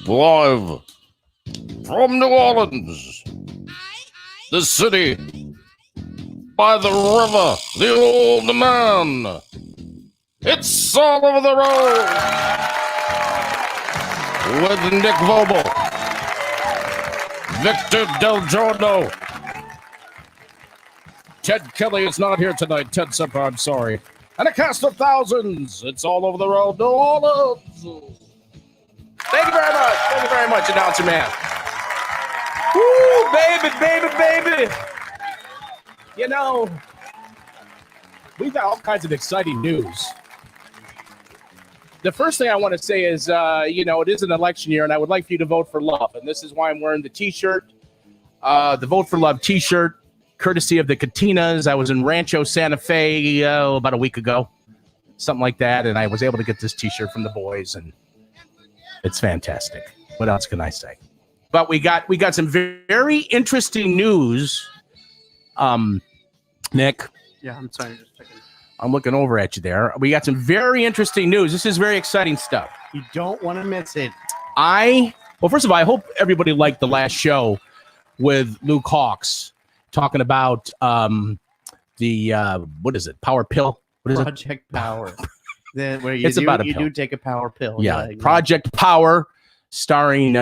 Live from New Orleans, the city by the river, the old man. It's All Over the Road with Nick Vobel, Victor Del Giorno. Ted Kelly is not here tonight. Ted Supper, I'm sorry. And a cast of thousands. It's All Over the Road, New Orleans. Thank you very much. Thank you very much, announcer man. Woo, baby. You know, we've got all kinds of exciting news. The first thing I want to say is, it is an election year, and I would like for you to vote for love. And this is why I'm wearing the T-shirt, the Vote for Love T-shirt, courtesy of the Catinas. I was in Rancho Santa Fe about a week ago, something like that, and I was able to get this T-shirt from the boys, and it's fantastic. What else can I say? But we got some very interesting news. Nick. Yeah, I'm sorry. Just checking. I'm looking over at you there. We got some very interesting news. This is very exciting stuff. You don't want to miss it. Well, first of all, I hope everybody liked the last show with Luke Hawks talking about what is it? Power pill? What is Project Power. Where you do take a power pill. Yeah, Project Power, starring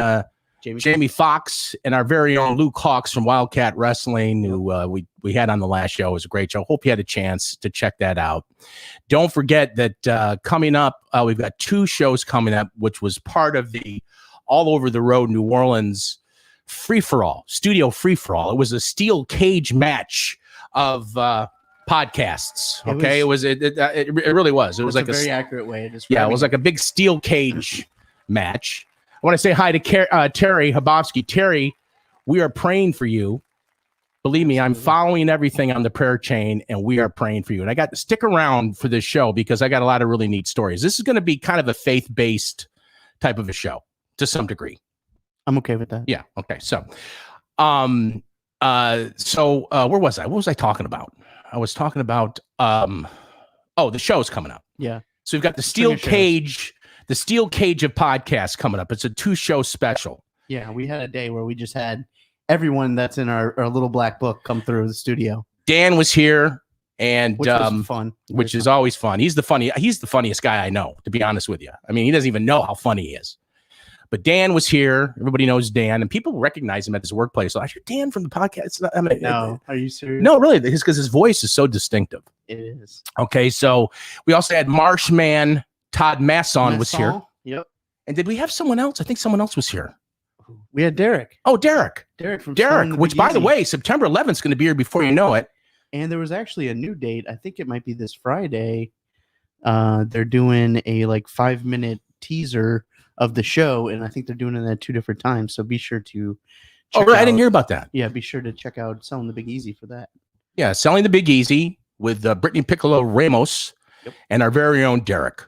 Jamie Foxx and our very own Luke Hawks from Wildcat Wrestling, who we had on the last show. It was a great show. Hope you had a chance to check that out. Don't forget that coming up, we've got 2 shows coming up, which was part of the All Over the Road New Orleans free-for-all, studio free-for-all. It was a steel cage match of podcasts. Okay, it really was. It was like a very accurate way. It was like a big steel cage match. I want to say hi to Terry Habofsky. Terry, we are praying for you. Believe me, I'm following everything on the prayer chain, and we are praying for you. And I got to stick around for this show because I got a lot of really neat stories. This is going to be kind of a faith-based type of a show to some degree. I'm okay with that. Yeah. Okay. So, where was I? What was I talking about? I was talking about, the show's coming up. Yeah. So we've got the steel cage of podcasts coming up. It's a 2-show special. Yeah. We had a day where we just had everyone that's in our little black book come through the studio. Dan was here, and which was fun. Which is always fun. He's the funniest guy I know, to be honest with you. I mean, he doesn't even know how funny he is. But Dan was here. Everybody knows Dan, and people recognize him at his workplace. So I hear Dan from the podcast. No, are you serious? No, really, because his voice is so distinctive. It is. Okay, so we also had Marshman Todd Masson was here. Yep. And did we have someone else? I think someone else was here. We had Derek. Oh, Derek. From which, by the way, September 11th is going to be here before you know it. And there was actually a new date. I think it might be this Friday. They're doing a 5-minute teaser of the show, and I think they're doing it at 2 different times. So be sure to check out. I didn't hear about that. Yeah, be sure to check out Selling the Big Easy for that. Yeah, Selling the Big Easy with Brittany Piccolo Ramos and our very own Derek,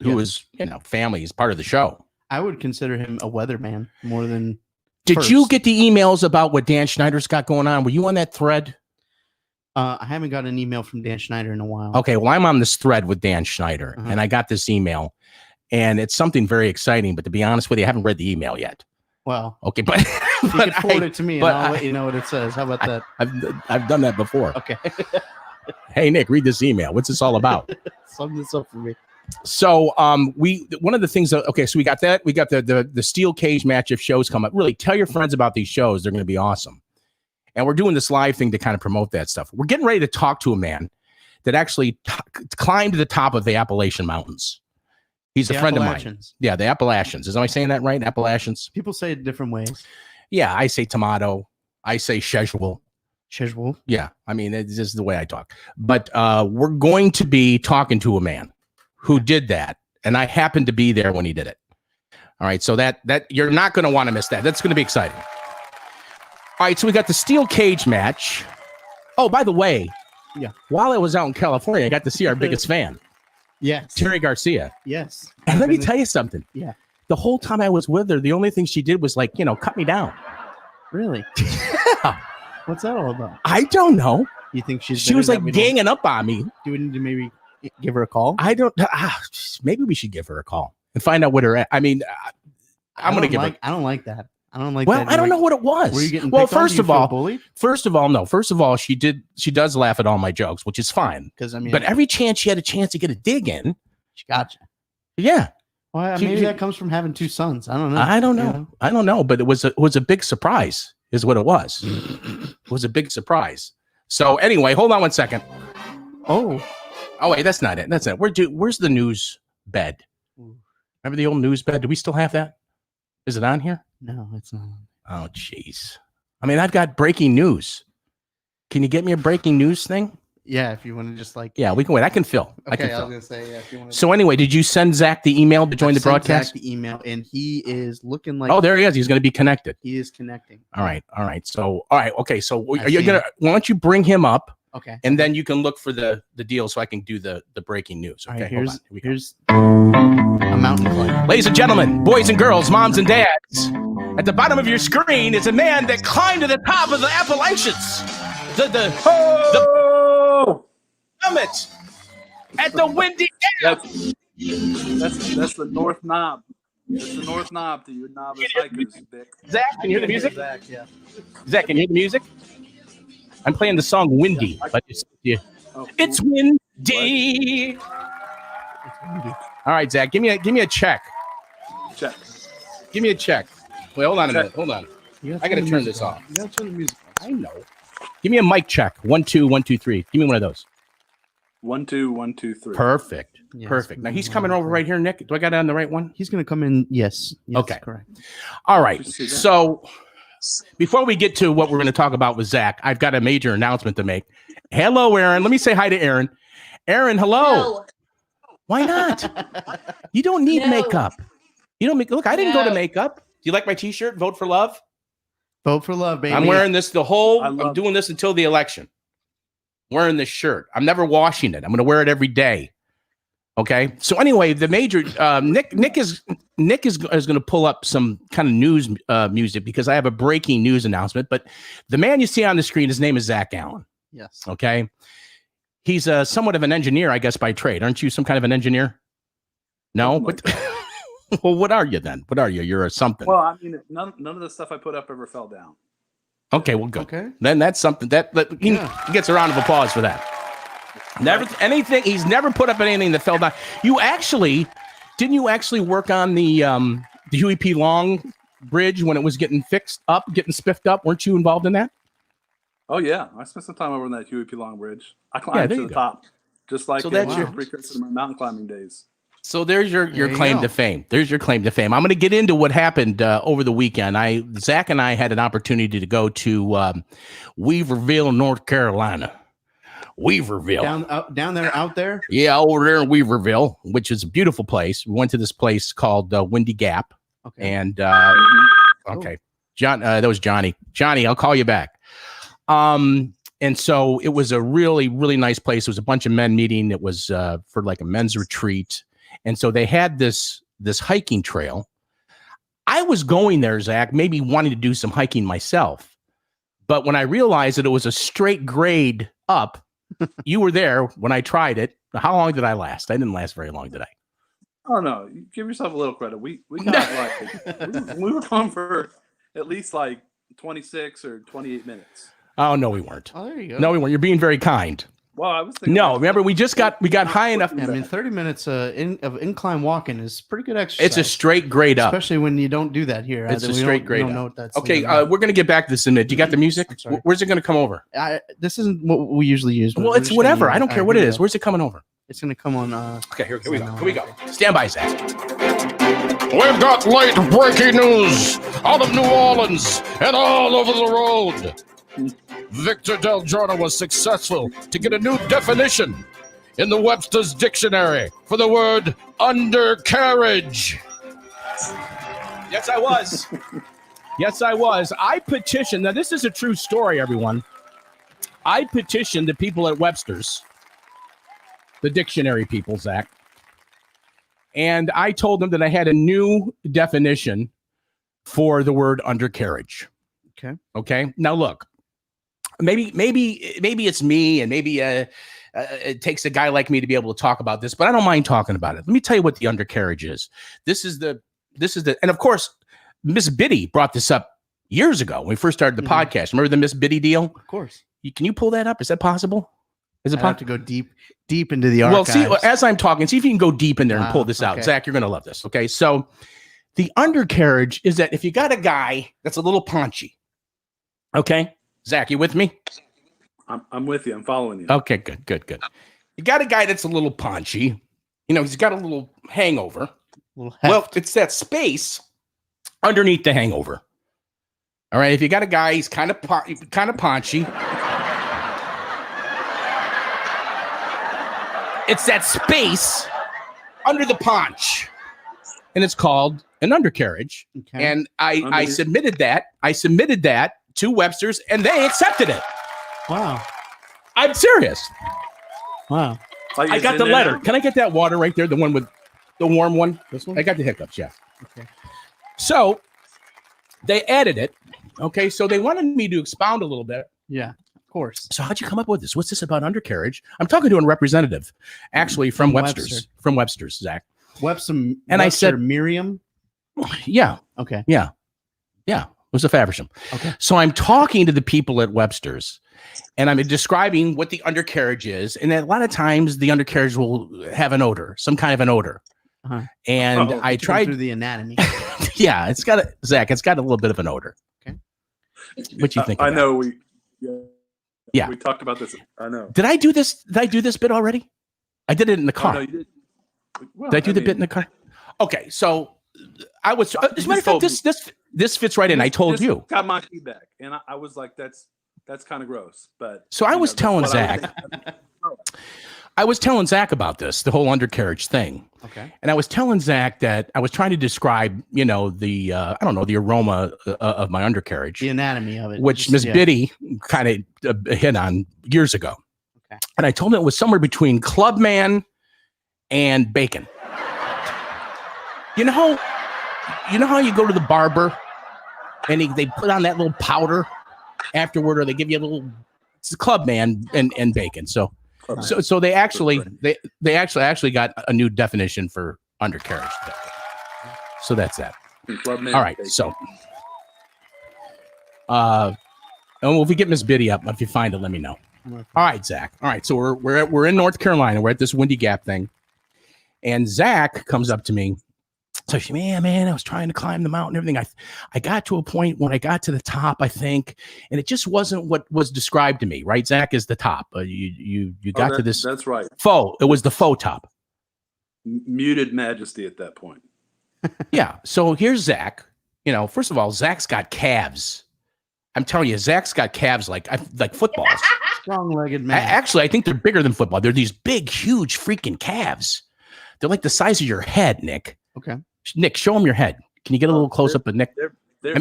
who is, family. He's part of the show. I would consider him a weatherman more than. Did you get the emails about what Dan Schneider's got going on? Were you on that thread? I haven't got an email from Dan Schneider in a while. Okay, well, I'm on this thread with Dan Schneider, and I got this email, and it's something very exciting. But to be honest with you, I haven't read the email yet. Well, okay, but you can forward it to me, and I'll let you know what it says. How about that? I've done that before. Okay. Hey, Nick, read this email. What's this all about? Sum this up for me. So one of the things so we got that. We got the steel cage match of shows come up. Really, tell your friends about these shows. They're going to be awesome. And we're doing this live thing to kind of promote that stuff. We're getting ready to talk to a man that actually climbed to the top of the Appalachian Mountains. He's a friend of mine. Yeah, the Appalachians. Am I saying that right? Appalachians? People say it different ways. Yeah, I say tomato. I say schedule. Schedule? Yeah, I mean, it's just the way I talk. But we're going to be talking to a man who did that, and I happened to be there when he did it. All right, so that you're not going to want to miss that. That's going to be exciting. All right, so we got the steel cage match. Oh, by the way, while I was out in California, I got to see our biggest fan. Yes. Terry Garcia. Yes. And let me tell you something. Yeah. The whole time I was with her, the only thing she did was cut me down. Really? Yeah. What's that all about? I don't know. You think she was ganging up on me? Do we need to maybe give her a call? I don't. Maybe we should give her a call and find out what her. I mean, I'm gonna give her. I don't like that. I don't like. Well, that. I don't know what it was. Were you getting well? picked on? First Do you of feel all, bullied? no. First of all, she does laugh at all my jokes, which is fine. Because I mean, But every chance she had a chance to get a dig in, she gotcha. yeah. Well, She- maybe she- that comes from having 2 sons. I don't know. I don't you know. I don't know, but it was a big surprise, is what it was. It was a big surprise. So anyway, hold on one second. Oh, Wait, that's not it. That's it. Where's the news bed? Remember the old news bed? Do we still have that? Is it on here? no, it's not. Oh, jeez. I mean, I've got breaking news. Can you get me a breaking news thing? Yeah, if you want to just like. Yeah, we can wait. I can fill. I can Okay, I fill. was gonna say yeah. If you want to. So anyway, did you send Zach the email to join the broadcast? The email, and he is looking like. Oh, there he is. He's going to be connected. He is connecting. All right. So, okay. So, I are you see gonna? Why don't you bring him up, Okay. and then you can look for the deal, so I can do the breaking news. All Okay. right, hold on. Here we go. here's a mountain climber. Ladies and gentlemen, boys and girls, moms and dads, at the bottom of your screen is a man that climbed to the top of the Appalachians, the summit at the Windy Gap. That's the North Knob. That's the North Knob to you novice hikers, Vic. Zach, can you hear the music? Zach, yeah. Zach, can you hear the music? I'm playing the song "Windy," but Oh, it's windy. All right, Zach, give me a check. check. Give me a check. Wait, hold on a Check. minute. Hold on. You I gotta the turn music this on. off. You gotta turn the music. I know. Give me a mic check. 1 2 1 2 3. Give me one of those. 1 2 1 2 3. Perfect. Yes. Perfect. Now he's coming over right here, Nick. Do I got it on the right one? He's gonna come in. Yes. Okay. Correct. All right. Just see that. So before we get to what we're going to talk about with Zach, I've got a major announcement to make. Hello, Aaron. Let me say hi to Aaron. Aaron, hello. No. Why not? You don't need No. makeup. You don't make. Look, I didn't go to No. makeup. Do you like my T-shirt? Vote for love. Vote for love, baby. I'm wearing this I'm love doing this until the election. Wearing this shirt. I'm never washing it. I'm going to wear it every day. Okay. So anyway, the major Nick is going to pull up some kind of news music because I have a breaking news announcement. But the man you see on the screen, his name is Zach Allen. Yes. Okay. He's somewhat of an engineer, I guess, by trade. Aren't you some kind of an engineer? No. Something But well, what are you then? What are you? You're a something. Well, I mean, none of the stuff I put up ever fell down. Okay. Well, good. Okay. Then that's something that he Yeah. gets a round of applause for that. Never anything. He's never put up anything that fell down. Didn't you actually work on the Huey P. Long bridge when it was getting fixed up, getting spiffed up? Weren't you involved in that? Oh yeah, I spent some time over on that Huey P. Long Bridge. I climbed there to you the go. top, just like So that's your- precursor to my mountain climbing days. So there's your There you claim go. to fame. There's your claim to fame. I'm going to get into what happened over the weekend. Zach and I had an opportunity to go to Weaverville, North Carolina. Weaverville. Down there, out there. Yeah, over there in Weaverville, which is a beautiful place. We went to this place called Windy Gap. Okay. And Mhm. okay, John, that was Johnny. Johnny, I'll call you back. And so it was a really, really nice place. It was a bunch of men meeting. It was for like a men's retreat. And so they had this hiking trail. I was going there, Zach, maybe wanting to do some hiking myself. But when I realized that it was a straight grade up, you were there when I tried it. How long did I last? I didn't last very long, did I? Oh no, you give yourself a little credit. We got we were going for at least like 26 or 28 minutes. Oh, no, we weren't. Oh, there you go. No, we weren't. You're being very kind. Well, I was thinking. No, remember, we got high enough. Yeah, I mean, 30 minutes of incline walking is pretty good exercise. It's a straight grade up. especially when you don't do that here. It's a We straight don't- grade we don't up. know what that's. Okay, about. we're going to get back to this in a minute. You got the music? I'm sorry. Where's it going to come over? This isn't what we usually use. but Well, we're it's just gonna whatever. use I don't care All what right, it here is. we go. Where's it coming over? It's gonna come on. Okay, here we go. Here we go. Stand by, Zach. We've got late breaking news out of New Orleans and all over the road. Victor Del Giorno was successful to get a new definition in the Webster's Dictionary for the word undercarriage. Yes, I was. Yes, I was. I petitioned. Now, this is a true story, everyone. I petitioned the people at Webster's, the dictionary people, Zach, and I told them that I had a new definition for the word undercarriage. Okay. Okay. Now, look, maybe it's me, and maybe it takes a guy like me to be able to talk about this, but I don't mind talking about it. Let me tell you what the undercarriage is. This is the, and of course, Miss Biddy brought this up years ago when we first started the Mhm. podcast. Remember the Miss Biddy deal? Of course. Can you pull that up? Is that possible? Is it I have possible? to go deep into the Well, archives. see, as I'm talking, see if you can go deep in there and Wow, pull this out. okay. Zach, you're going to love this. Okay. So the undercarriage is that if you got a guy that's a little paunchy, okay, Zach, you with me? I'm with you. I'm following you. Okay, good. You got a guy that's a little paunchy. You know, he's got a little hangover. Little Well, heft. it's that space underneath the hangover. All right. If you got a guy, he's kind of paunchy. It's that space under the paunch, and it's called an undercarriage. Okay. And I Underneath. submitted that. I submitted that to Webster's, and they accepted it. Wow. I'm serious. Wow. Like, I it's got in the there letter. now? Can I get that water right there? The one with the warm one. This one? I got the hiccups. Yeah. Okay. So they added it. Okay. So they wanted me to expound a little bit. Yeah. Of course. So how'd you come up with this? What's this about undercarriage? I'm talking to a representative, actually from From Webster's. Webster. From Webster's, Zach. Webster. And I Webster said- Miriam. Yeah. Okay. Yeah. It was a Faversham. Okay. So I'm talking to the people at Webster's and I'm describing what the undercarriage is. And a lot of times the undercarriage will have an odor, some kind of an odor. Uh-huh. And Oh, I Go tried, through the anatomy. yeah, it's got a little bit of an odor. Okay. What you think? I of that? know Yeah. we talked about this. I know. Did I do this? Did I do this bit already? I did it in the Oh, car. no, you did. Well, Did I do the mean, bit in the car? Okay, so I was. As a just matter of fact, told me. this fits right in. I this- told this you. got my feedback, and I was like, "That's kind of gross." But So I you was that's telling what I Zach. think. I was telling Zach about this, the whole undercarriage thing, Okay. and I was telling Zach that I was trying to describe, the I don't know, the aroma of my undercarriage, The anatomy of it. which Just- Miss yeah. Biddy kind of hit on years ago. Okay. And I told him it was somewhere between Clubman and bacon. You know how you go to the barber and they put on that little powder afterward, or they give you a little. It's the Clubman and bacon. So they actually got a new definition for undercarriage. So that's that. Clubman All right. bacon. So, and if we get Miss Biddy up, if you find it, let me know. All right, Zach. All right. So we're in North Carolina. We're at this Windy Gap thing, and Zach comes up to me. So she, man, I was trying to climb the mountain, and everything. I got to a point when I got to the top, I think, and it just wasn't what was described to me. Right, Zach is the top. You got to this That's right. faux. It was the faux top. Muted majesty at that point. Yeah. So here's Zach. First of all, Zach's got calves. I'm telling you, Zach's got calves like footballs. Strong-legged man. Actually, I think they're bigger than football. They're these big, huge freaking calves. They're like the size of your head, Nick. Okay. Nick, show them your head. Can you get a little close up of Nick? They're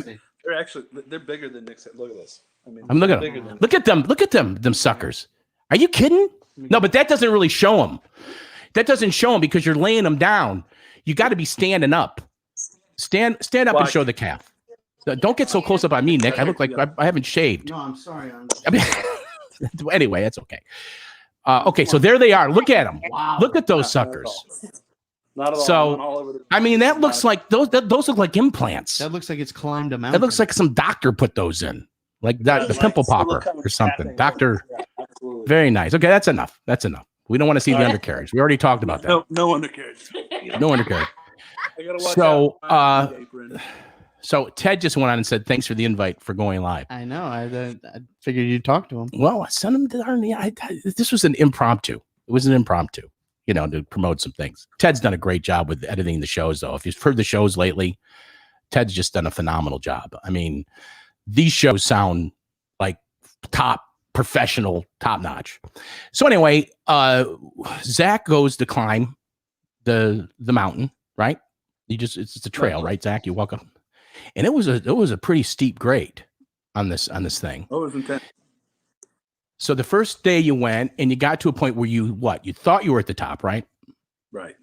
actually bigger than Nick's. Look at this. I mean, I'm looking at bigger them. than- Look at them suckers. Are you kidding? No, but that doesn't really show them. That doesn't show them because you're laying them down. You got to be standing up. Stand up Why? and show the calf. Don't get so close up on me, Nick. I look like I haven't shaved. No, I'm sorry. I mean, anyway, that's okay. Okay, so there they are. Look at them. Wow. Look at those suckers. Not at all. So, Not all over the- I mean, that looks like those look like implants. That looks like it's climbed a mountain. That looks like some doctor put those in, like that, the pimple popper or something. Doctor, Yeah, absolutely. very nice. Okay, that's enough. That's enough. We don't want to see the undercarriage. We already talked about that. No undercarriage. No undercarriage. I gotta watch So, out for my apron. So Ted just went on and said, "Thanks for the invite for going live." I know. I figured you'd talk to him. Well, I sent him to this was an impromptu. It was an impromptu, to promote some things. Ted's done a great job with editing the shows, though. If you've heard the shows lately, Ted's just done a phenomenal job. I mean, these shows sound like top professional, top notch. So anyway, Zach goes to climb the mountain, right? It's a trail, right, Zach? You walk up, and it was a pretty steep grade on this thing. Oh, it was intense. So the first day you went and you got to a point where you thought you were at the top, right? Right.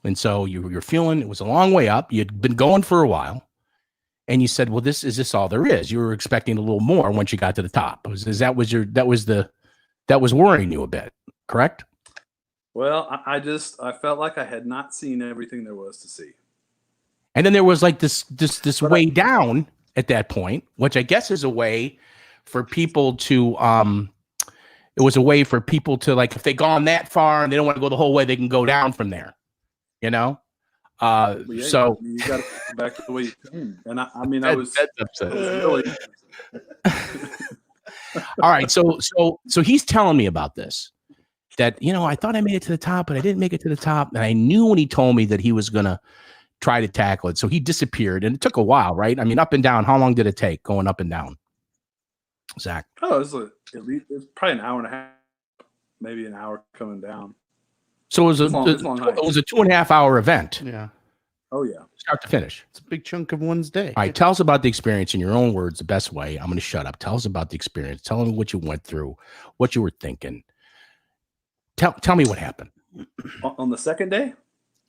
And so you're feeling it was a long way up. You'd been going for a while, and you said, "Well, is this all there is?" You were expecting a little more once you got to the top. That was worrying you a bit, correct? Well, I felt like I had not seen everything there was to see. And then there was like this way down at that point, which I guess is a way for people to it was a way for people to, like, if they gone that far and they don't want to go the whole way, they can go down from there, you know? So you got to go back to the way you came. And I mean, I was upset. really All right. So he's telling me about this, that, you know, I thought I made it to the top, but I didn't make it to the top. And I knew when he told me that he was going to try to tackle it. So he disappeared, and it took a while, right? I mean, up and down, how long did it take going up and down, Zach? Oh, it was probably an hour and a half, maybe an hour coming down. So it was It's a long hike. it was a 2.5 hour event, Yeah. Oh yeah. start to finish. It's a big chunk of one's day. All right, tell us about the experience in your own words, the best way. I'm going to shut up. Tell us about the experience. Tell me what you went through, what you were thinking. Tell me what happened. On the second day?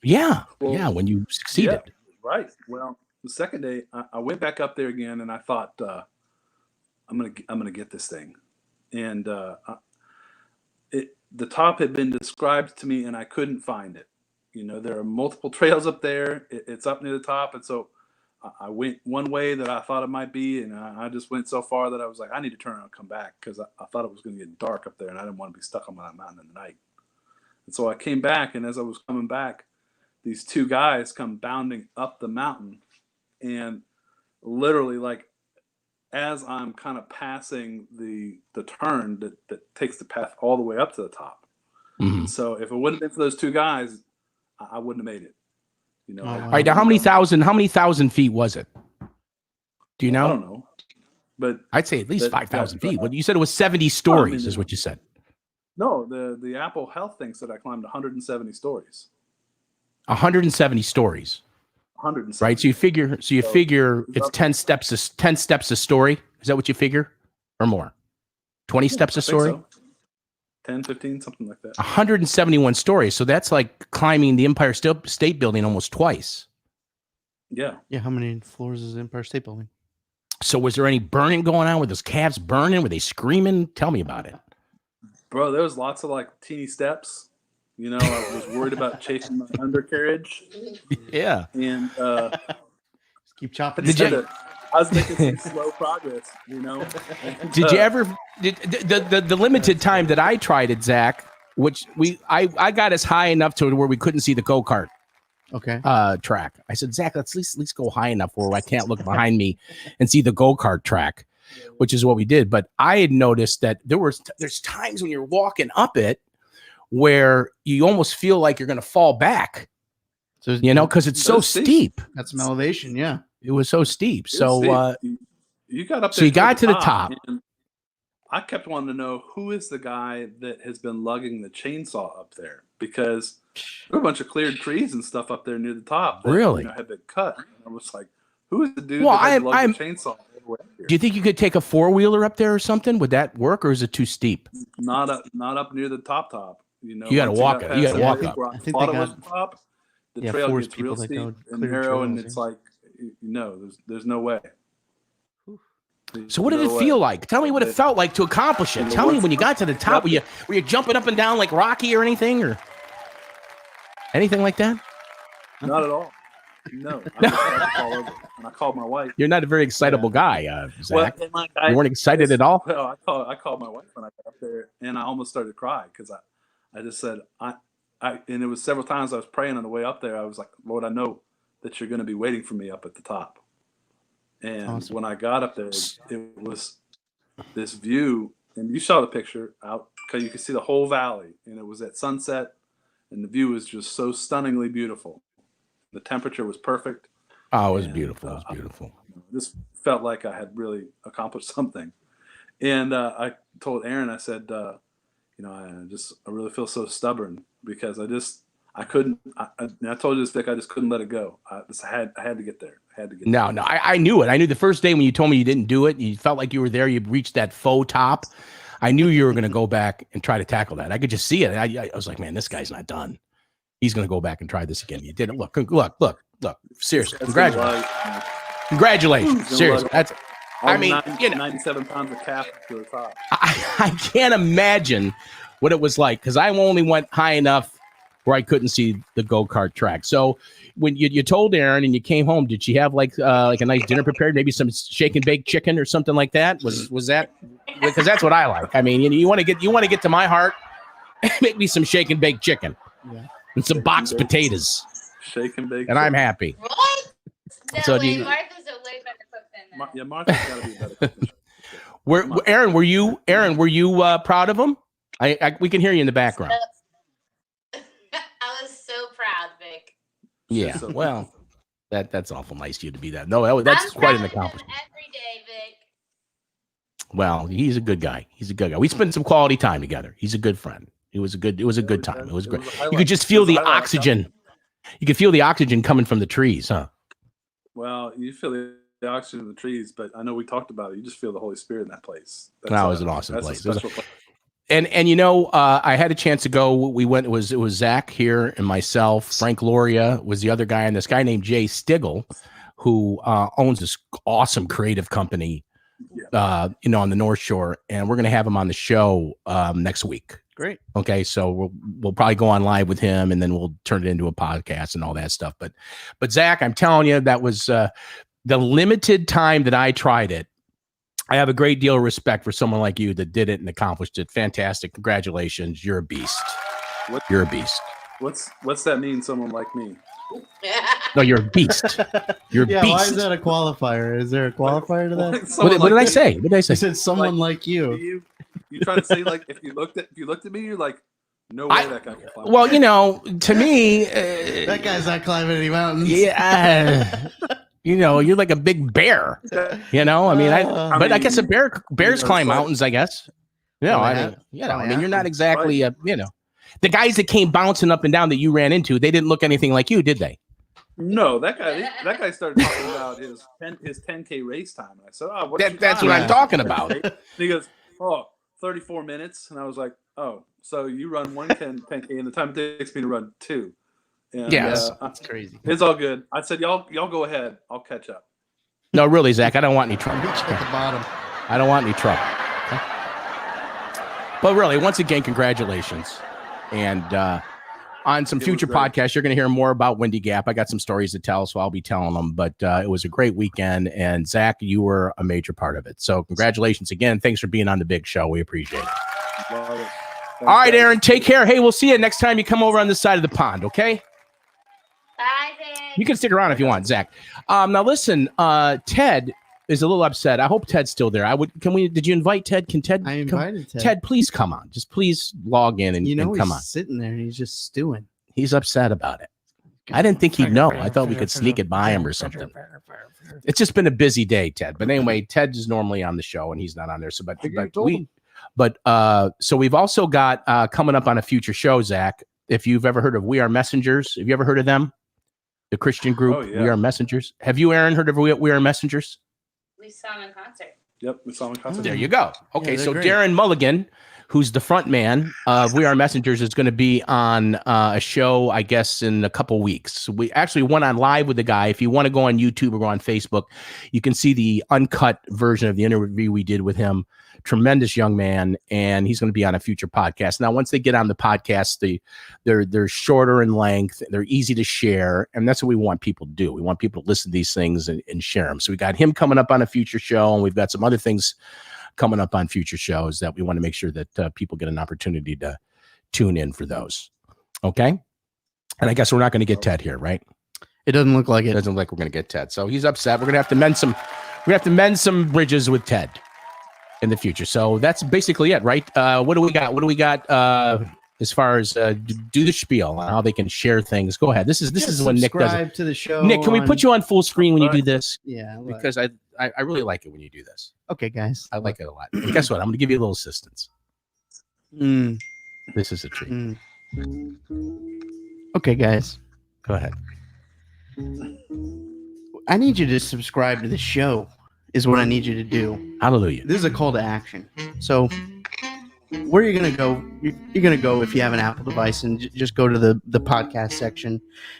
Yeah, Well, yeah, when you succeeded. Yeah, right. Well, the second day, I went back up there again, and I thought, I'm gonna get this thing. And the top had been described to me, and I couldn't find it. You know, there are multiple trails up there. It's up near the top, and so I went one way that I thought it might be, and I just went so far that I was like, I need to turn around and come back, because I thought it was going to get dark up there, and I didn't want to be stuck on that mountain in the night. And so I came back, and as I was coming back, these two guys come bounding up the mountain, and literally, like, as I'm kind of passing the turn that takes the path all the way up to the top. Mhm. So if it wouldn't have been for those two guys, I wouldn't have made it. You know. Oh, wow. All right, now how many thousand feet was it? Do you I know? don't know, but I'd say at least That- 5,000 that- feet. What you said it was 70 stories, mean, is what you said. no, the Apple Health thing said I climbed 170 stories. 170 stories, 170. right? So you figure it's about- 10 steps a story. Is that what you figure, or more? 20 steps a I think story. so. 10, 15, something like that. 171 stories. So that's like climbing the Empire State Building almost twice. Yeah. Yeah. How many floors is the Empire State Building? So was there any burning going on? Were those calves burning? Were they screaming? Tell me about it. Bro, there was lots of like teeny steps. You know, I was worried about chasing my undercarriage, Yeah. and Just keep chopping. Did you- I was making some slow progress. You know. And, Did you ever the limited time that I tried it, Zach, which I got us high enough to where we couldn't see the go-kart Okay. track. I said, Zach, let's at least go high enough where I can't look behind me and see the go-kart track, which is what we did. But I had noticed that there's times when you're walking up it where you almost feel like you're going to fall back, So you know, because it's so Those steep. steep. that's some elevation. Yeah. It was so steep. It was So steep. You got up there. so you got toward to the top. and I kept wanting to know who is the guy that has been lugging the chainsaw up there, because there were a bunch of cleared trees and stuff up there near the top that, Really? you know, had been cut. And I was like, who is the dude Well, that has lugged I'm- the chainsaw all the way up here? do you think you could take a four-wheeler up there or something? Would that work, or is it too steep? Not up near the top. You know, You gotta once walk got it. You past gotta that walk point up. where I think thought they it was got- the top. The yeah, trail force gets real people that steep go and clear narrow, and trails, it's yeah. like, there's no way. So what did No it way. feel like? Tell me what it felt like to accomplish it. And Tell me once- when you got to the top, were you jumping up and down like Rocky or anything, or anything like that? Not at all. No, I just had to fall over, and I called my wife. You're not a very excitable guy, Zach. and like, You weren't excited at all? Well, I called my wife when I got up there, and I almost started to cry because I just said and it was several times I was praying on the way up there. I was like, Lord, I know that you're going to be waiting for me up at the top. And Awesome. when I got up there, it was this view, and you saw the picture out because you could see the whole valley, and it was at sunset, and the view was just so stunningly beautiful. The temperature was perfect. Oh, it was And, beautiful. It was beautiful. This felt like I had really accomplished something. And I told Aaron, I said, I really feel so stubborn because I couldn't. I told you this, Vic. I just couldn't let it go. I had to get there. I had to get No, there. I knew it. I knew the first day when you told me you didn't do it, you felt like you were there, you reached that faux top. I knew you were going to go back and try to tackle that. I could just see it. I was like, man, this guy's not done. He's going to go back and try this again. You did it. Look. Seriously, That's congratulations. gonna lug, Congratulations. Gonna Seriously. lug That's, all I mean, 97 pounds of calf to the top. I can't imagine what it was like, because I only went high enough where I couldn't see the go-kart track. So when you told Aaron and you came home, did she have like a nice dinner prepared? Maybe some shake and bake chicken or something like that? Was that, because that's what I like. I mean, you want to get to my heart, make me some shake and bake chicken and some boxed potatoes. Shake and bake. And I'm happy. What? No So way. Martha's a way better cook than that. Yeah, Martha's got to be a better cook. Aaron, were you proud of him? We can hear you in the background. I was so proud, Vic. Yeah. So- Well, that's awful nice of you to be that. No, that's I'm quite proud an of him accomplishment. every day, Vic. Well, he's a good guy. We spent some quality time together. He's a good friend. It was a good time. It was great. You could just feel the oxygen. You could feel the oxygen coming from the trees, huh? Well, you feel the oxygen of the trees, but I know we talked about it. You just feel the Holy Spirit in that place. That was an awesome that's place. A special place. And I had a chance to go. We went. It was Zach here and myself. Frank Loria was the other guy, and this guy named Jay Stigl, who owns this awesome creative company, on the North Shore, and we're going to have him on the show next week. Great. Okay, so we'll probably go on live with him, and then we'll turn it into a podcast and all that stuff. But Zach, I'm telling you, that was the limited time that I tried it. I have a great deal of respect for someone like you that did it and accomplished it. Fantastic! Congratulations, you're a beast. You're a beast. What's that mean? Someone like me? No, you're a beast. You're a Yeah, beast. why is that a qualifier? Is there a qualifier to that? What did I say? What did I I say? said someone like you. You try to say like if you looked at me, you're like, no way that guy can fly. Well, to me, That guy's not climbing any mountains. yeah, you're like a big bear. I guess bears climb mountains. I guess. You're not exactly the guys that came bouncing up and down that you ran into. They didn't look anything like you, did they? No, that guy started talking about his 10K race time. And I said, "Oh, that's what I'm talking about." And he goes, "Oh, 34 minutes," and I was like, "Oh, so you run 10K, and the time it takes me to run 2." And, Yes. That's crazy. it's all good. I said, "Y'all go ahead. I'll catch up." No, really, Zach. I don't want any trouble. Reach at the bottom. I don't want any trouble. Okay? But really, once again, congratulations. And on some future podcasts, you're going to hear more about Windy Gap. I got some stories to tell, so I'll be telling them. But it was a great weekend. And Zach, you were a major part of it. So congratulations again. Thanks for being on the big show. We appreciate it. Love it. All right, Aaron, take care. Hey, we'll see you next time you come over on this side of the pond, okay? Bye, Vic. You can stick around if you want, Zach. Now listen, Ted is a little upset. I hope Ted's still there. Did you invite Ted? Can Ted I come? invited Ted. Ted, please come on. Just please log in and come he's on. sitting there and he's just stewing. He's upset about it. I didn't think he'd know. I thought we could sneak it by him or something. It's just been a busy day, Ted. But anyway, Ted is normally on the show and he's not on there. So, so we've also got coming up on a future show, Zach. If you've ever heard of We Are Messengers, have you ever heard of them? The Christian group, Oh, yeah. We Are Messengers. Have you, Aaron, heard of We Are Messengers? We saw him in concert. Yep, we saw him in concert. There you go. Okay, they're so great. Darren Mulligan, who's the front man of We Are Messengers, is going to be on a show, I guess, in a couple weeks. We actually went on live with the guy. If you want to go on YouTube or go on Facebook, you can see the uncut version of the interview we did with him. Tremendous young man, and he's going to be on a future podcast. Now, once they get on the podcast, they're shorter in length, they're easy to share, and that's what we want people to do. We want people to listen to these things and share them. So we got him coming up on a future show, and we've got some other things coming up on future shows that we want to make sure that people get an opportunity to tune in for those. Okay, and I guess we're not going to get Ted here, right? It doesn't look like It it. doesn't look like we're going to get Ted, so he's upset. We're going to have to mend some. We have to mend some bridges with Ted in the future. So that's basically it, right? What do we got? What do we got as far as do the spiel on how they can share things? Go ahead. This is when Nick does it. Subscribe to the show. Nick, can we put you on full screen when you do this? Yeah. Because I really like it when you do this. Okay, guys. I like it a lot. And guess what? I'm going to give you a little assistance. Mm, This is a treat. mm. Okay, guys. Go ahead. I need you to subscribe to the show. Is what I need you to do. Hallelujah. This is a call to action. So, where you're gonna go? You're gonna go if you have an Apple device and just go to the podcast section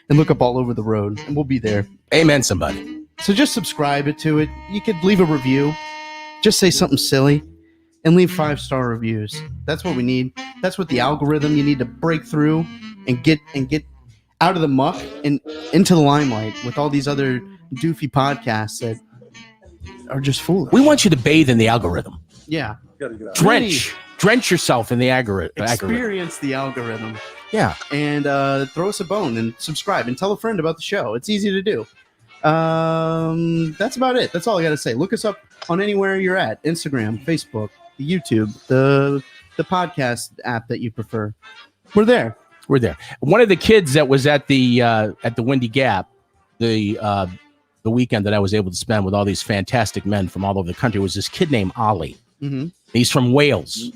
and look up All Over the Road, and we'll be there. Amen, somebody. So just subscribe to it. You could leave a review. Just say something silly, and leave 5-star reviews. That's what we need. That's what the algorithm you need to break through. and get out of the muck and into the limelight with all these other doofy podcasts that are just foolish. We want you to bathe in the algorithm. Yeah. Gotta get out. Drench yourself in the algorithm. Experience the algorithm. Yeah. And throw us a bone and subscribe and tell a friend about the show. It's easy to do. That's about it. That's all I got to say. Look us up on anywhere you're at. Instagram, Facebook, YouTube, the podcast app that you prefer. We're there. We're there. One of the kids that was at the Windy Gap, the weekend that I was able to spend with all these fantastic men from all over the country, was this kid named Ollie. Mm-hmm. He's from Wales,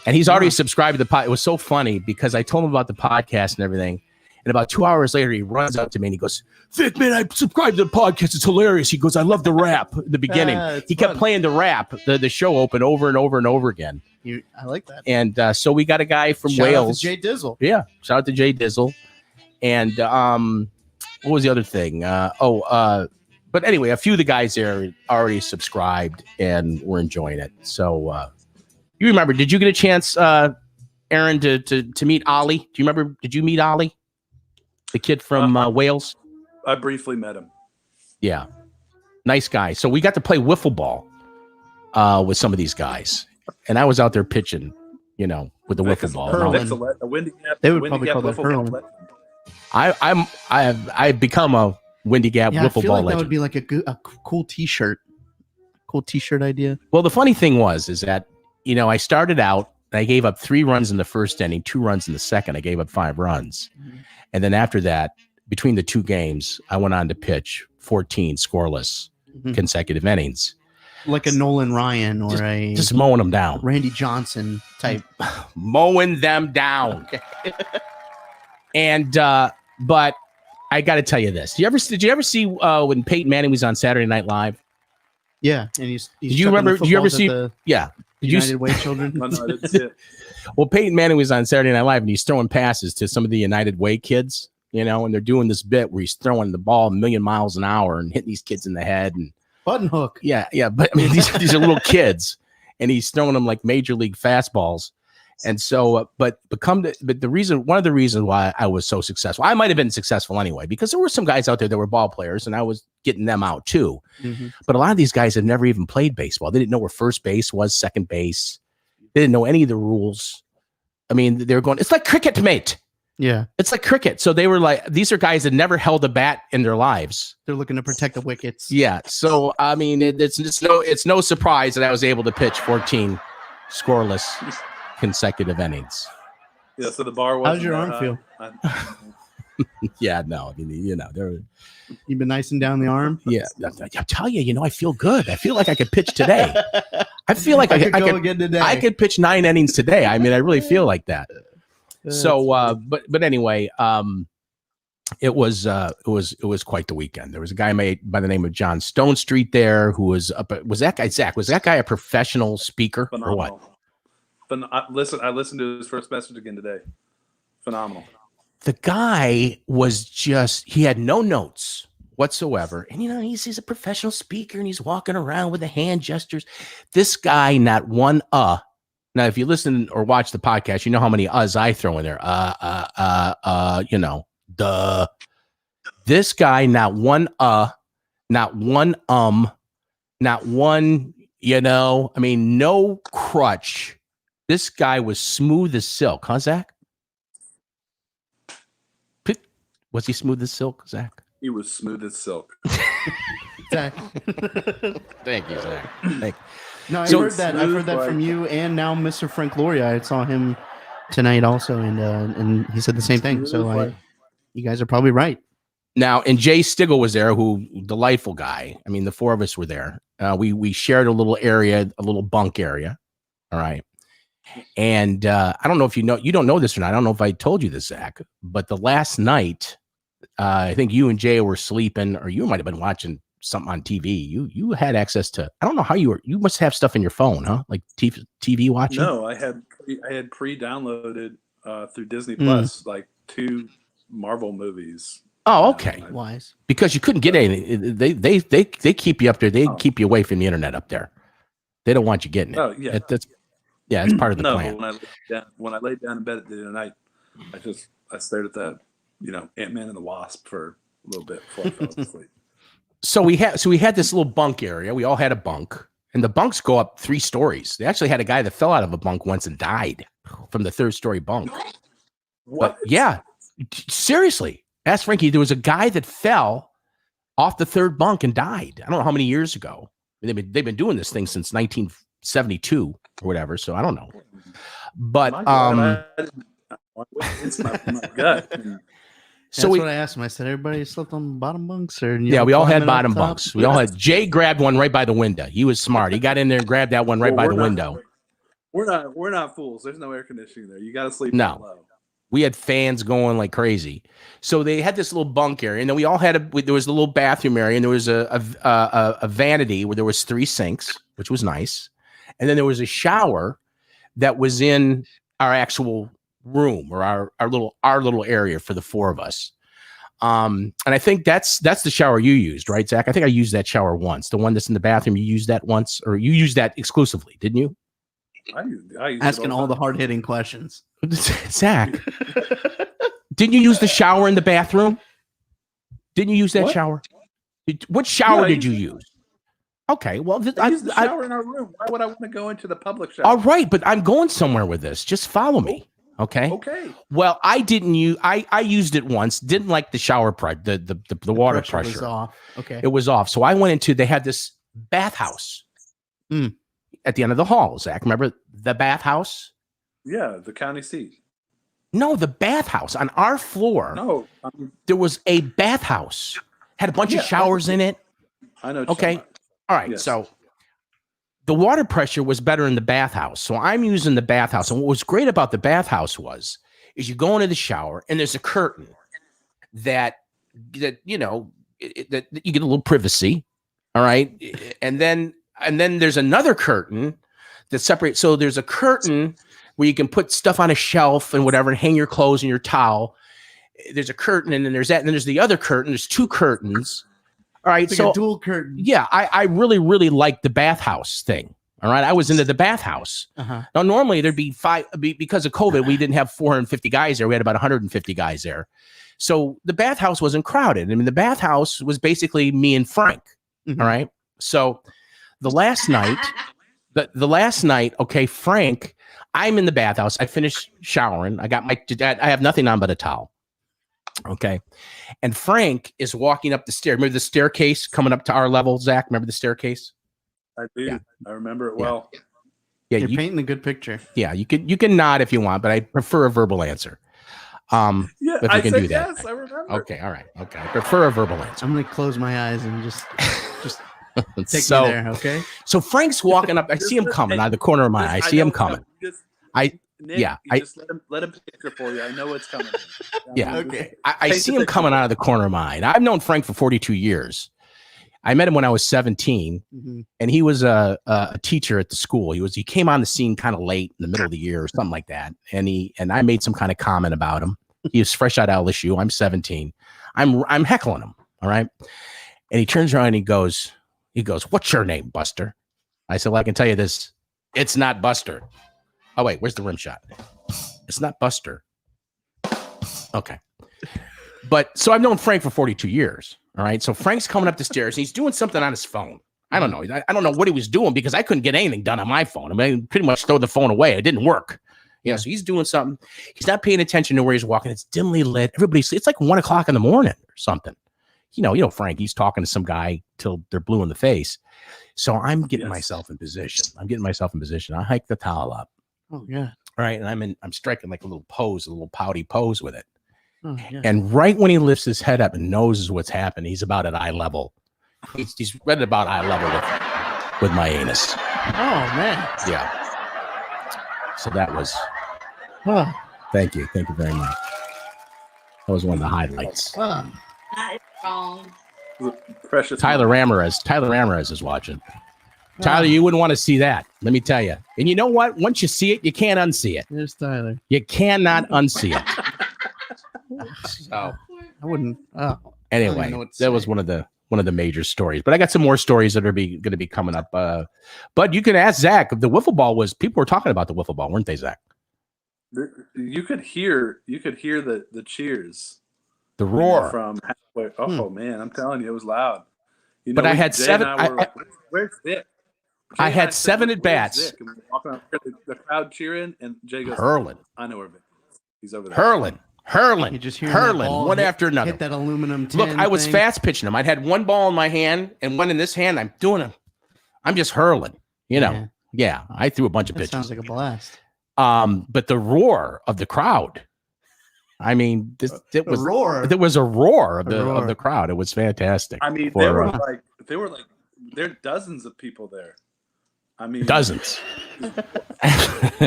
and he's already subscribed to the pod. It was so funny because I told him about the podcast and everything, and about 2 hours later, he runs up to me and he goes, "Vic, man, I subscribed to the podcast. It's hilarious." He goes, "I love the rap at the beginning." He kept playing the rap, the show open over and over and over again. I like that. And so we got a guy from Shout Wales. out to Jay Dizzle. Yeah, shout out to Jay Dizzle. And what was the other thing? But anyway, a few of the guys there already subscribed and were enjoying it. So you remember? Did you get a chance, Aaron, to meet Ollie? Do you remember? Did you meet Ollie, the kid from Wales? I briefly met him. Yeah, nice guy. So we got to play wiffle ball with some of these guys, and I was out there pitching, with the wiffle ball. They would probably call that hurling. I've become a Windy Gap wiffle I feel ball like legend. that would be like a cool T-shirt. Cool T-shirt idea. Well, the funny thing is that I started out. I gave up 3 runs in the first inning, 2 runs in the second. I gave up 5 runs, and then after that, between the 2 games, I went on to pitch 14 scoreless consecutive innings, like a Nolan Ryan or just mowing them down, Randy Johnson type, mowing them down. Okay. And but I got to tell you this: did you ever see when Peyton Manning was on Saturday Night Live? Yeah, and he's did you remember? Did you ever see? Yeah, did United Way children? No, I didn't see it. Well, Peyton Manning was on Saturday Night Live, and he's throwing passes to some of the United Way kids, and they're doing this bit where he's throwing the ball 1,000,000 miles an hour and hitting these kids in the head and button hook. Yeah, but I mean these are little kids, and he's throwing them like major league fastballs. And so, but one of the reasons why I was so successful, I might have been successful anyway, because there were some guys out there that were ball players, and I was getting them out too. Mm-hmm. But a lot of these guys had never even played baseball. They didn't know where first base was, second base. They didn't know any of the rules. I mean, they were going, it's like cricket, mate. Yeah, it's like cricket. So they were like, these are guys that never held a bat in their lives. They're looking to protect the wickets. Yeah. So I mean, it's no surprise that I was able to pitch 14 scoreless consecutive innings. Yeah, so the bar was. How's your arm feel? Yeah, no, you've been icing down the arm. Yeah, I tell you, I feel good. I feel like I could pitch today. I feel like I could go again today. I could pitch 9 innings today. I mean, I really feel like that. So, but anyway, it was quite the weekend. There was a guy by the name of John Stone Street there who was up. Was that guy Zach? Was that guy a professional speaker or what? I listened to his first message again today. Phenomenal. The guy was he had no notes whatsoever. And, he's a professional speaker and he's walking around with the hand gestures. This guy, not one, now, if you listen or watch the podcast, you know how many uhs I throw in there. Duh. This guy, not one, not one, not one, I mean, no crutch. This guy was smooth as silk, huh, Zach? Was he smooth as silk, Zach? He was smooth as silk. Zach. Thank you, Zach. Thank you. No, I've heard that from you and now Mr. Frank Loria. I saw him tonight also, and he said the same thing. So you guys are probably right. Now, and Jay Stiggle was there, who delightful guy. I mean, the 4 of us were there. We shared a little area, a little bunk area. All right. And I don't know if you don't know this or not. I don't know if I told you this, Zach, but the last night, I think you and Jay were sleeping, or you might have been watching something on TV. You had access to, I don't know how you must have stuff in your phone, huh? Like TV watching? No, I had pre-downloaded through Disney Plus, like 2 Marvel movies. Oh, okay. Wise. Because you couldn't get any. They keep you up there. They keep you away from the internet up there. They don't want you getting it. Oh, yeah. It's part of the plan. When I laid down in bed at the end of the night, I just I stared at that, Ant-Man and the Wasp for a little bit before I fell asleep. So we had this little bunk area. We all had a bunk, and the bunks go up 3 stories. They actually had a guy that fell out of a bunk once and died from the 3rd story bunk. What? But yeah, seriously, ask Frankie. There was a guy that fell off the 3rd bunk and died. I don't know how many years ago. They've been doing this thing since 1972 or whatever. So I don't know. But it's my gut. So So what I asked him. I said, "Everybody slept on bottom bunks, or yeah, we all had bottom bunks. We all had. Jay grabbed one right by the window. He was smart. He got in there and grabbed that one right by the window. We're not fools. There's no air conditioning there. You got to sleep No. down low. We had fans going like crazy. So they had this little bunk area, and then we all had there was a little bathroom area, and there was a vanity where there was 3 sinks, which was nice, and then there was a shower that was in our actual room or our little area for the 4 of us. And I think that's the shower you used, right, Zach? I think I used that shower once. The one that's in the bathroom, you used that once, or you used that exclusively, didn't you? I use asking all the hard hitting questions. Zach, didn't you use the shower in the bathroom? Didn't you use that What? shower? What shower Yeah, I did you used use? Okay, well, I use the shower in our room. Why would I want to go into the public shower? all right, but I'm going somewhere with this. Just follow me, okay? Okay. Well, I didn't use. I used it once. Didn't like the shower pressure, the water pressure. was off. Okay. It was off. So I went into. They had this bathhouse at the end of the hall. Zach, remember the bathhouse? Yeah, the county seat. No, the bathhouse on our floor. No, There was a bathhouse. Had a bunch of showers in it. I know. what you're Okay. talking about. All right. Yes. So the water pressure was better in the bathhouse. So I'm using the bathhouse. And what was great about the bathhouse is you go into the shower and there's a curtain that that you get a little privacy. All right. And then there's another curtain that separates. So there's a curtain where you can put stuff on a shelf and whatever and hang your clothes and your towel. There's a curtain, and then there's that, and then there's the other curtain. There's 2 curtains. All right. It's So like a dual curtain. yeah, I really, really liked the bathhouse thing. All right. I was into the bathhouse. Uh-huh. Now, normally there'd be 5 because of COVID, we didn't have 450 guys there. We had about 150 guys there. So the bathhouse wasn't crowded. I mean, the bathhouse was basically me and Frank. Mhm. All right. So the last night, okay, Frank, I'm in the bathhouse. I finished showering. I have nothing on but a towel. Okay. And Frank is walking up the stairs. Remember the staircase coming up to our level, Zach? Remember the staircase? I do. Yeah. I remember it Yeah. well. Yeah. You're painting a good picture. Yeah, you can nod if you want, but I prefer a verbal answer. Yeah, If you I can said do that. yes. I remember. Okay, all right. Okay. I prefer a verbal answer. I'm gonna close my eyes and just take So me there. Okay. so Frank's walking up. I see him coming out of the corner of my eye. I see him coming. Nick, yeah, you just let him picture for you. I know it's coming. Yeah. Okay. I Paint see the him picture. coming out of the corner of my eye. Now, I've known Frank for 42 years. I met him when I was 17, Mhm. and he was a teacher at the school. He came on the scene kind of late in the middle of the year or something like that. And I made some kind of comment about him. He was fresh out of LSU. I'm 17. I'm heckling him. All right. And he turns around and he goes, "What's your name, Buster?" I said, "Well, I can tell you this. It's not Buster." Oh, wait, where's the rim shot? It's not Buster. Okay. But so I've known Frank for 42 years. All right. So Frank's coming up the stairs and he's doing something on his phone. I don't know. I don't know what he was doing because I couldn't get anything done on my phone. I mean, I pretty much throw the phone away. It didn't work. Yeah. So he's doing something. He's not paying attention to where he's walking. It's dimly lit. It's like 1 o'clock in the morning or something. You know, Frank, he's talking to some guy till they're blue in the face. So I'm getting myself in position. I hike the towel up. Oh yeah. All right. And I'm striking like a little pouty pose with it. Oh yeah. And right when he lifts his head up and knows what's happened, he's about at eye level. He's right about eye level with my anus. Oh man. Yeah. So that was. Oh. Thank you very much. That was one of the highlights. Oh. That is wrong. Precious. Tyler Ramirez is watching. Tyler, you wouldn't want to see that. Let me tell you. And you know what? Once you see it, you can't unsee it. There's Tyler. You cannot unsee it. So I wouldn't. Oh. anyway, know what to that was say. one of the major stories. But I got some more stories that are going to be coming up. But you can ask Zach. The wiffle ball people were talking about the wiffle ball, weren't they, Zach? You could hear the cheers. The roar. From halfway. Oh man, I'm telling you, it was loud. But I had Jay seven. and I were like, where's Vic? I Jay and had said, seven "Where's at bats. Vic?" And we're walking out, the crowd cheering, and Jay goes, Hurling. I know where Vic is. He's over there. Hurling. You just hear that Hurling. ball One hit- after another. Hit that aluminum tin Look, I was thing. fast pitching them. I'd had one ball in my hand and one in this hand. I'm doing them. I'm just hurling. You know. Yeah, I threw a bunch of That pitches. sounds like a blast. But the roar of the crowd. I mean, it was roar. there was a roar of A the roar. of the crowd. It was fantastic. I mean, For, there were like there are dozens of people there. I mean, dozens. You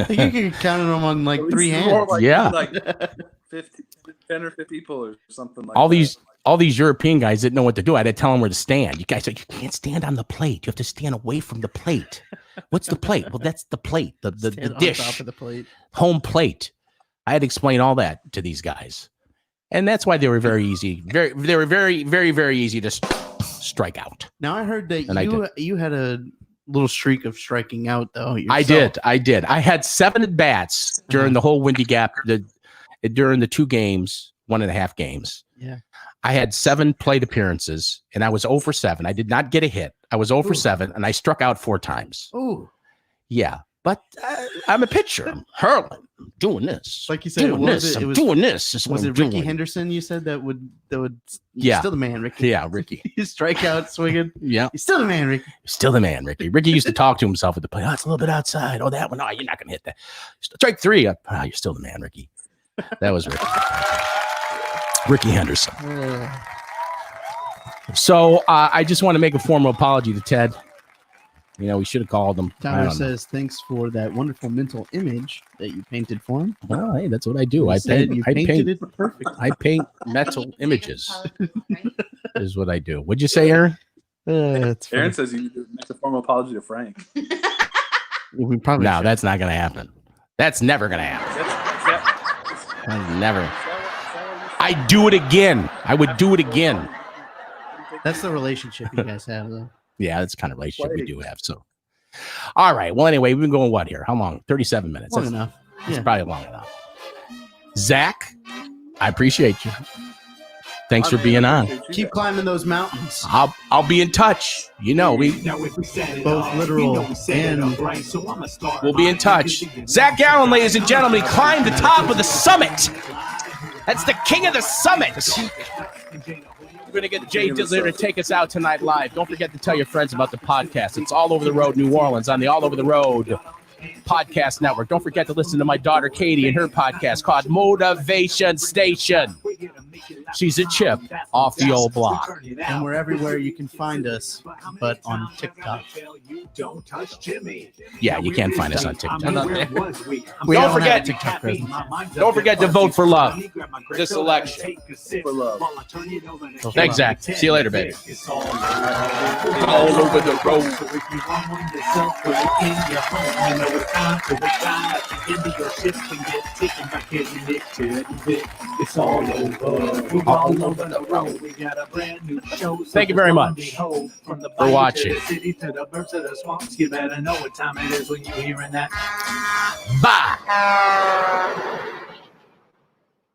can count them on like at least 3 more hands. like, Yeah. like 10 or 50 people or something like all that. all these European guys didn't know what to do. I had to tell them where to stand. You guys said you can't stand on the plate. You have to stand away from the plate. What's the plate? Well, that's the plate, the Stand on dish, top of the plate. home plate. I had to explain all that to these guys, and that's why they were very easy. They were very, very, very easy to strike out. Now I heard that And I you had a little streak of striking out though. I yourself. did. I had 7 at bats during the whole Windy Gap. During the 2 games, 1.5 games. Yeah. I had 7 plate appearances, and I was 0 for 7. I did not get a hit. I was 0 for 7, and I struck out 4 times. Oh, Yeah, but I'm a pitcher. I'm hurling. I'm doing this. like you said, doing what was this. it? It I'm was- doing this. This is was what it I'm Ricky doing. Henderson? You said that would Yeah. Still the man, Ricky. Yeah, Ricky. You strike out swinging. Yeah, He's still the man, Ricky. still the man, Ricky. Ricky used to talk to himself at the plate. Oh, it's a little bit outside. Oh, that one. Oh, you're not going to hit that. Strike 3. Oh, you're still the man, Ricky. That was Ricky. Ricky Henderson. So I just want to make a formal apology to Ted. You know, we should have called him. I Tyler don't know. says thanks for that wonderful mental image that you painted for him. Well, hey, that's what I do. He I said paint. you I painted paint. it perfect. I paint mental images. Right? Is what I do. What'd you say, Aaron? That's Aaron says you need to make a formal apology to Frank. we probably No, should. that's not going to happen. That's never going to happen. Never. I do it again. I would do it again. That's the relationship you guys have, though. Yeah, that's the kind of relationship we do have. So, all right. Well, anyway, we've been going what here? How long? 37 minutes. Long That's, enough. that's Yeah. probably long enough. Zach, I appreciate you. Thanks for being on. Keep climbing those mountains. I'll be in touch. You know, Both literal and we'll be in touch. Zach Gallen, ladies and gentlemen, he climbed the top of the summit. That's the king of the summit. We're going to get Jay Dizzler to take us out tonight live. Don't forget to tell your friends about the podcast. It's All Over the Road New Orleans on the All Over the Road Podcast Network. Don't forget to listen to my daughter Katie and her podcast called Motivation Station. She's a chip off the old block. and we're everywhere you can find us, but on TikTok. Yeah, you can find us on TikTok. We Don't don't forget- have a TikTok presence. Don't forget to vote for love this election. For love. Thanks, Zach. See you later, baby. All over the road. It's all over. All over the road. We got a brand new show. Thank you very much for watching. To the city, to the birds, to the swamps. You better know what time it is when you're hearing that. Bye.